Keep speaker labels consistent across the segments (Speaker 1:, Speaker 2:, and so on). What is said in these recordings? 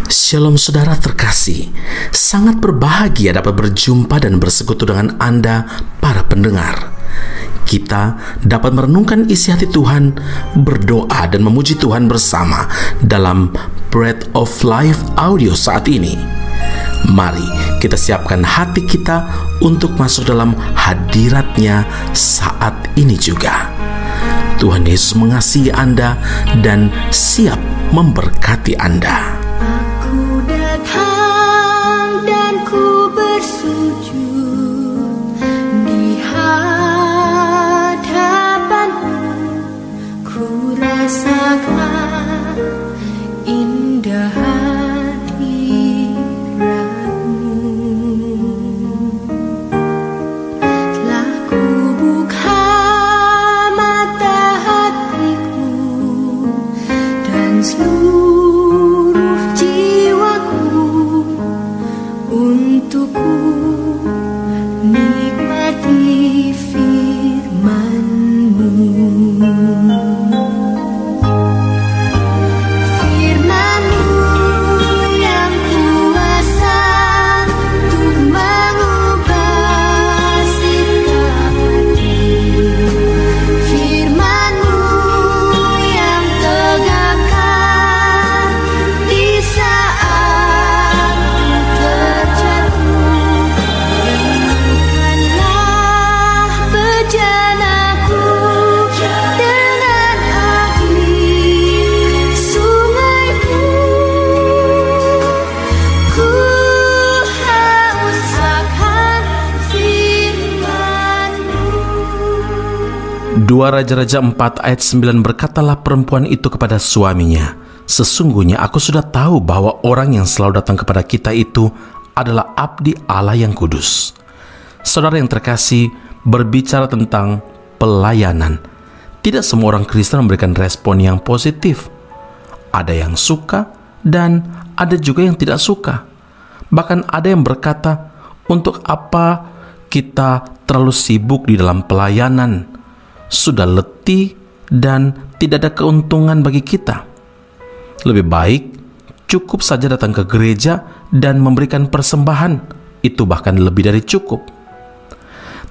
Speaker 1: Shalom saudara terkasih, sangat berbahagia dapat berjumpa dan bersekutu dengan Anda para pendengar. Kita dapat merenungkan isi hati Tuhan, berdoa dan memuji Tuhan bersama dalam Bread of Life audio saat ini. Mari kita siapkan hati kita untuk masuk dalam hadirat-Nya saat ini juga. Tuhan Yesus mengasihi Anda dan siap memberkati Anda.
Speaker 2: Aku datang dan ku bersujud di hadapan-Mu, ku rasakan indah hadirat-Mu. Telah ku buka mata hatiku dan seluruh untuk ku nikmati firman-Mu. Firman-Mu yang kuasa untuk mengubah sikap hati. Firman-Mu yang tegakkan di saat
Speaker 1: Dua Raja-Raja 4 ayat 9 berkatalah perempuan itu kepada suaminya, "Sesungguhnya aku sudah tahu bahwa orang yang selalu datang kepada kita itu adalah abdi Allah yang kudus." Saudara yang terkasih, berbicara tentang pelayanan, tidak semua orang Kristen memberikan respon yang positif. Ada yang suka dan ada juga yang tidak suka. Bahkan ada yang berkata, "Untuk apa kita terlalu sibuk di dalam pelayanan? Sudah letih dan tidak ada keuntungan bagi kita. Lebih baik cukup saja datang ke gereja dan memberikan persembahan. Itu bahkan lebih dari cukup."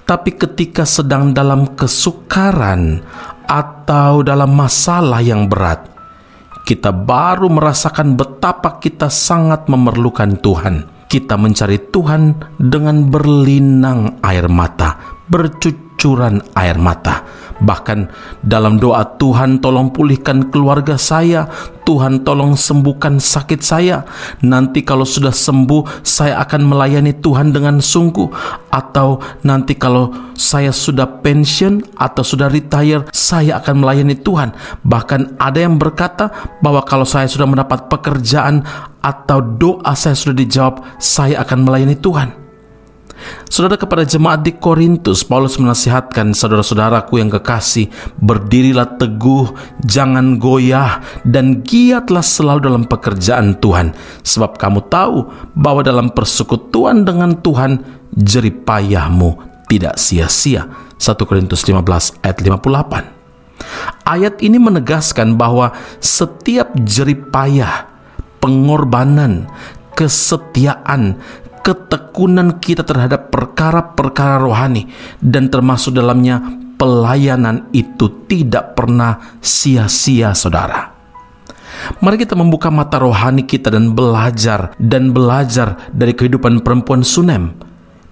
Speaker 1: Tapi ketika sedang dalam kesukaran atau dalam masalah yang berat, kita baru merasakan betapa kita sangat memerlukan Tuhan. Kita mencari Tuhan dengan berlinang air mata, bercucuran air mata. Bahkan dalam doa, "Tuhan tolong pulihkan keluarga saya, Tuhan tolong sembuhkan sakit saya. Nanti kalau sudah sembuh, saya akan melayani Tuhan dengan sungguh. Atau nanti kalau saya sudah pensiun atau sudah retire, saya akan melayani Tuhan." Bahkan ada yang berkata bahwa kalau saya sudah mendapat pekerjaan atau doa saya sudah dijawab, saya akan melayani Tuhan. Saudara, kepada jemaat di Korintus, Paulus menasihatkan, "Saudara-saudaraku yang kekasih, berdirilah teguh, jangan goyah, dan giatlah selalu dalam pekerjaan Tuhan. Sebab kamu tahu bahwa dalam persekutuan dengan Tuhan, jerih payahmu tidak sia-sia." 1 Korintus 15 ayat 58. Ayat ini menegaskan bahwa setiap jerih payah, pengorbanan, kesetiaan, ketekunan kita terhadap perkara-perkara rohani dan termasuk dalamnya pelayanan itu tidak pernah sia-sia, saudara. Mari kita membuka mata rohani kita dan belajar dari kehidupan perempuan Sunem.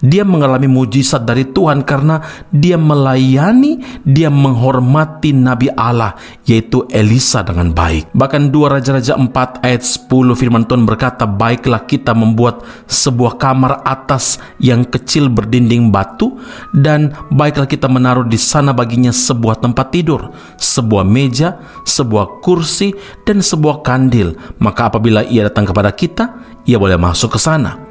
Speaker 1: Dia mengalami mujizat dari Tuhan karena dia melayani, dia menghormati Nabi Allah, yaitu Elisa dengan baik. Bahkan 2 Raja-Raja 4 ayat 10 firman Tuhan berkata, "Baiklah kita membuat sebuah kamar atas yang kecil berdinding batu, dan baiklah kita menaruh di sana baginya sebuah tempat tidur, sebuah meja, sebuah kursi, dan sebuah kandil. Maka apabila ia datang kepada kita, ia boleh masuk ke sana."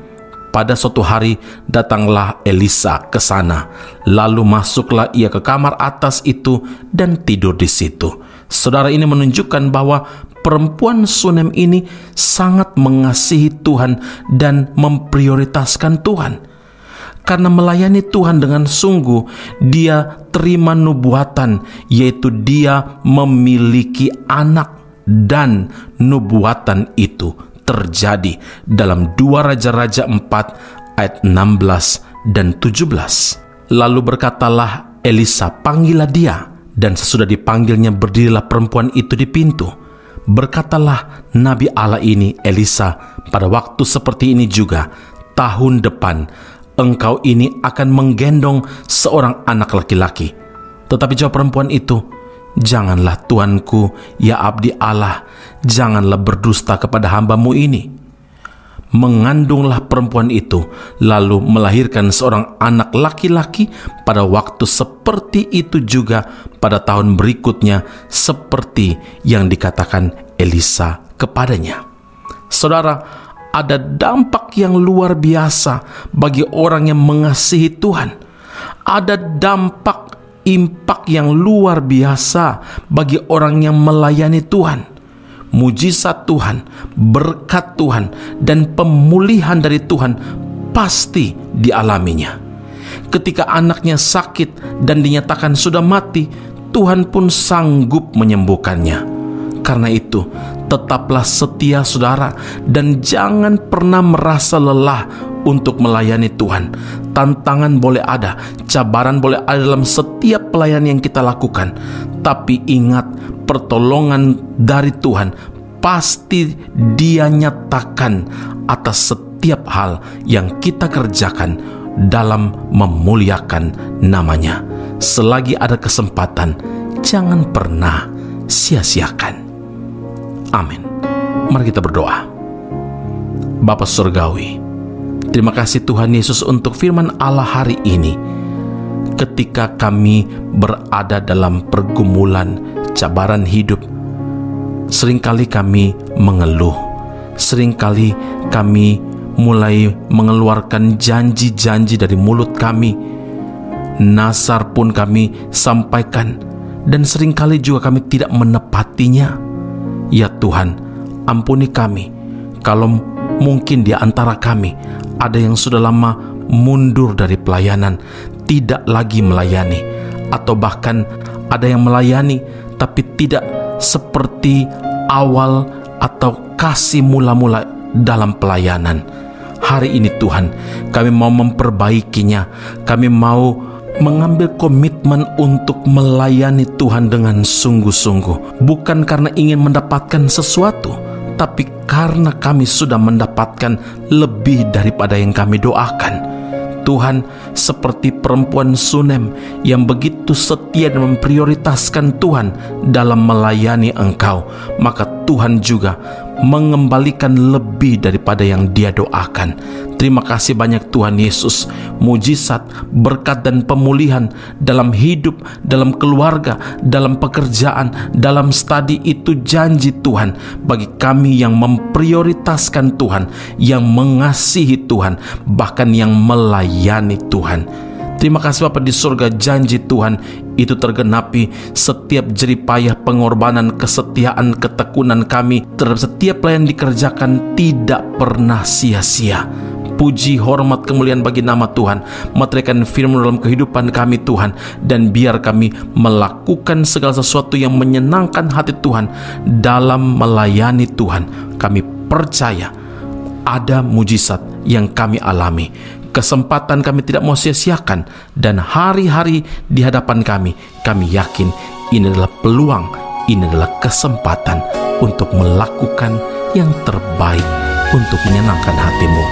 Speaker 1: Pada suatu hari datanglah Elisa ke sana, lalu masuklah ia ke kamar atas itu dan tidur di situ. Saudara, ini menunjukkan bahwa perempuan Sunem ini sangat mengasihi Tuhan dan memprioritaskan Tuhan. Karena melayani Tuhan dengan sungguh, dia terima nubuatan, yaitu dia memiliki anak, dan nubuatan itu terjadi dalam 2 Raja-Raja 4 ayat 16 dan 17. Lalu berkatalah Elisa, "Panggillah dia." Dan sesudah dipanggilnya, berdirilah perempuan itu di pintu. Berkatalah Nabi Allah ini, Elisa, "Pada waktu seperti ini juga, tahun depan, engkau ini akan menggendong seorang anak laki-laki." Tetapi jawab perempuan itu, "Janganlah Tuanku, ya abdi Allah, janganlah berdusta kepada hambamu ini." Mengandunglah perempuan itu, lalu melahirkan seorang anak laki-laki. Pada waktu seperti itu juga pada tahun berikutnya, seperti yang dikatakan Elisa kepadanya. Saudara, ada dampak yang luar biasa bagi orang yang mengasihi Tuhan. Ada dampak impak yang luar biasa bagi orang yang melayani Tuhan. Mujizat Tuhan, berkat Tuhan, dan pemulihan dari Tuhan pasti dialaminya. Ketika anaknya sakit dan dinyatakan sudah mati, Tuhan pun sanggup menyembuhkannya. Karena itu, tetaplah setia saudara, dan jangan pernah merasa lelah untuk melayani Tuhan. Tantangan boleh ada, cabaran boleh ada dalam setiap pelayanan yang kita lakukan. Tapi ingat, pertolongan dari Tuhan pasti Dia nyatakan atas setiap hal yang kita kerjakan dalam memuliakan namanya. Selagi ada kesempatan, jangan pernah sia-siakan. Amin. Mari kita berdoa. Bapa Surgawi, terima kasih Tuhan Yesus untuk firman Allah hari ini. Ketika kami berada dalam pergumulan, cabaran hidup, seringkali kami mengeluh, seringkali kami mulai mengeluarkan janji-janji dari mulut kami, nazar pun kami sampaikan, dan seringkali juga kami tidak menepatinya. Ya Tuhan, ampuni kami kalau mungkin di antara kami ada yang sudah lama mundur dari pelayanan, tidak lagi melayani, atau bahkan ada yang melayani tapi tidak seperti awal atau kasih mula-mula dalam pelayanan. Hari ini Tuhan, kami mau memperbaikinya. Kami mau mengambil komitmen untuk melayani Tuhan dengan sungguh-sungguh, bukan karena ingin mendapatkan sesuatu, tapi karena kami sudah mendapatkan lebih daripada yang kami doakan. Tuhan, seperti perempuan Sunem yang begitu setia dan memprioritaskan Tuhan dalam melayani Engkau, maka Tuhan juga mengembalikan lebih daripada yang Dia doakan. Terima kasih banyak Tuhan Yesus. Mujizat, berkat dan pemulihan dalam hidup, dalam keluarga, dalam pekerjaan, dalam studi itu janji Tuhan bagi kami yang memprioritaskan Tuhan, yang mengasihi Tuhan, bahkan yang melayani Tuhan. Terima kasih Bapa di surga, janji Tuhan itu tergenapi. Setiap jeripayah, pengorbanan, kesetiaan, ketekunan kami terhadap setiap pelayan dikerjakan tidak pernah sia-sia. Puji, hormat, kemuliaan bagi nama Tuhan. Meteraikan firman dalam kehidupan kami Tuhan, dan biar kami melakukan segala sesuatu yang menyenangkan hati Tuhan dalam melayani Tuhan. Kami percaya ada mujizat yang kami alami. Kesempatan kami tidak mau sia-siakan, dan hari-hari di hadapan kami yakin ini adalah peluang, ini adalah kesempatan untuk melakukan yang terbaik untuk menyenangkan hati-Mu.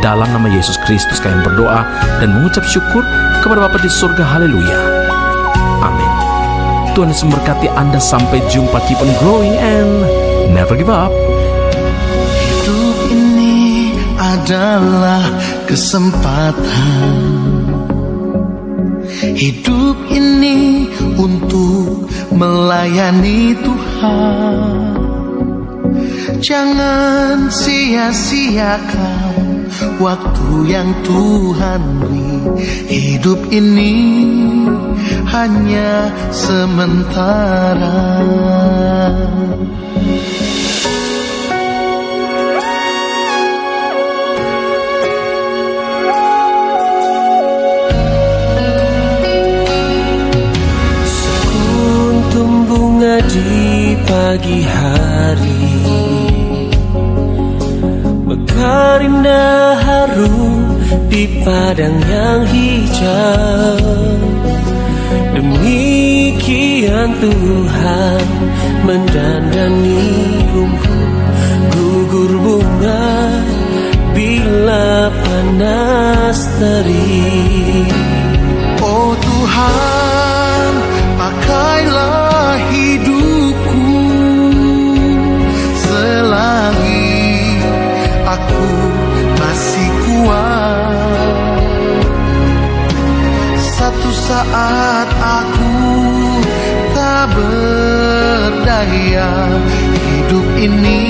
Speaker 1: Dalam nama Yesus Kristus kami berdoa dan mengucap syukur kepada Bapa di surga. Haleluya. Amin. Tuhan Yesus memberkati Anda. Sampai jumpa. Keep on growing and never give up.
Speaker 3: Hidup ini adalah kesempatan. Hidup ini untuk melayani Tuhan. Jangan sia-siakan waktu yang Tuhan beri. Hidup ini hanya sementara. Sekuntum bunga di pagi hari
Speaker 4: terindah harum di padang yang hijau. Demikian Tuhan mendandani rumput gugur bunga bila panas terik.
Speaker 3: Oh Tuhan, pakailah hidupku selagi aku masih kuat. Satu saat aku tak berdaya, hidup ini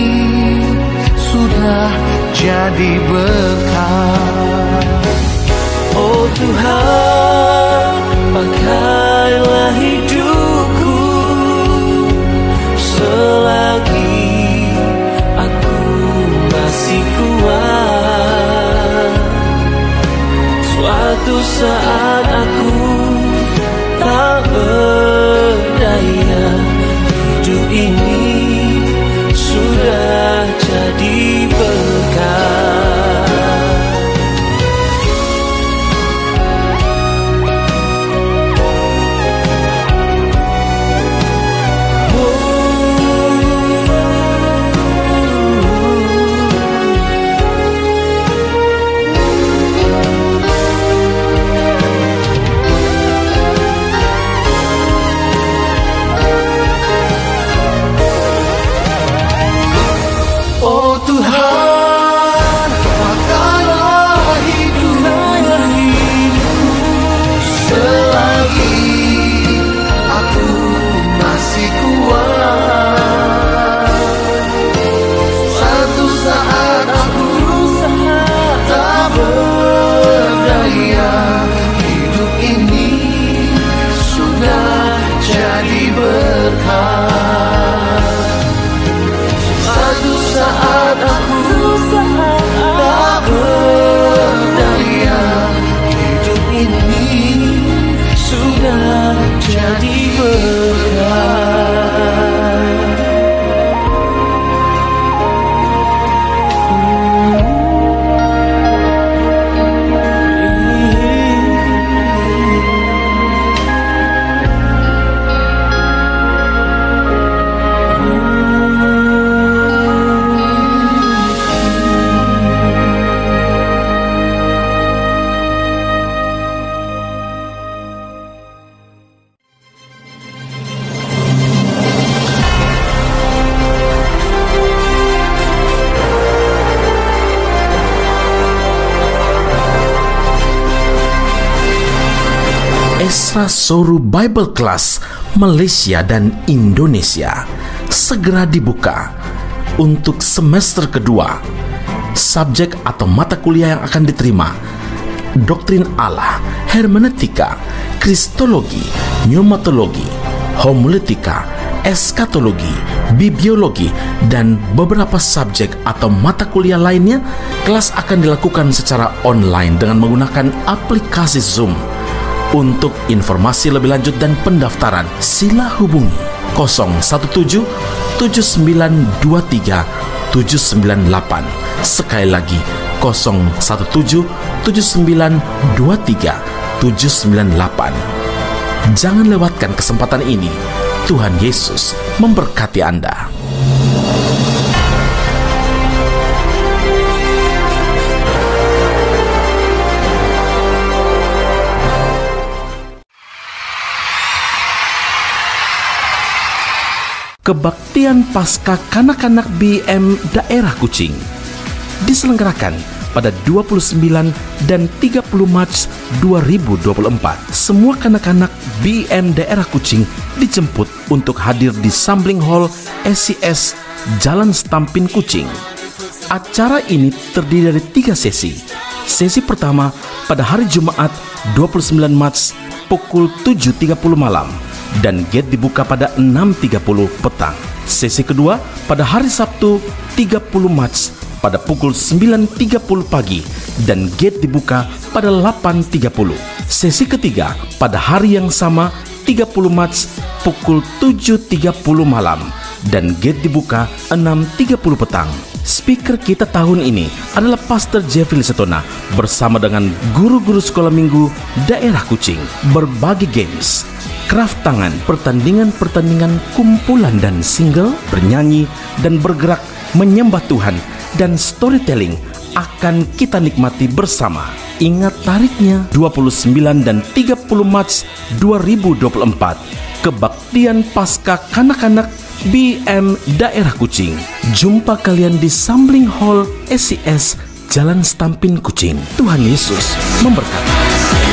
Speaker 3: sudah jadi berkah.
Speaker 4: Oh Tuhan, pakailah hidupku selagi aku masih kuat. Suatu saat aku tak berdaya, hidup ini sudah jadi berkah.
Speaker 3: Oh Tuhan, pakailah hidupku selagi aku masih kuat. Satu saat aku tak berdaya, hidup ini sudah jadi berkah. Saat aku tak berdaya, hidup ini
Speaker 4: sudah jadi berkah.
Speaker 1: Esra Soru Bible Class Malaysia dan Indonesia segera dibuka untuk semester kedua. Subjek atau mata kuliah yang akan diterima: Doktrin Allah, Hermeneutika, Kristologi, Pneumatologi, Homiletika, Eskatologi, Bibliologi, dan beberapa subjek atau mata kuliah lainnya. Kelas akan dilakukan secara online dengan menggunakan aplikasi Zoom. Untuk informasi lebih lanjut dan pendaftaran, sila hubungi 017 7923 798. Sekali lagi 017 7923 798. Jangan lewatkan kesempatan ini. Tuhan Yesus memberkati Anda. Kebaktian Paskah Kanak-kanak BM Daerah Kuching diselenggarakan pada 29 dan 30 Maret 2024. Semua kanak-kanak BM Daerah Kuching dijemput untuk hadir di Sambling Hall SCS Jalan Stampin Kuching. Acara ini terdiri dari 3 sesi. Sesi pertama pada hari Jumat 29 Maret pukul 7.30 malam dan gate dibuka pada 6.30 petang. Sesi kedua pada hari Sabtu 30 Maret pada pukul 9.30 pagi dan gate dibuka pada 8.30. Sesi ketiga pada hari yang sama 30 Maret pukul 7.30 malam dan gate dibuka 6.30 petang. Speaker kita tahun ini adalah Pastor Jeffrey Setona bersama dengan guru-guru sekolah minggu daerah Kucing. Berbagi games, craft tangan, pertandingan-pertandingan kumpulan dan single, bernyanyi dan bergerak menyembah Tuhan, dan storytelling akan kita nikmati bersama. Ingat tariknya 29 dan 30 Maret 2024. Kebaktian Pasca Kanak-kanak BM Daerah Kucing. Jumpa kalian di Sambling Hall SCS Jalan Stampin Kucing. Tuhan Yesus memberkati.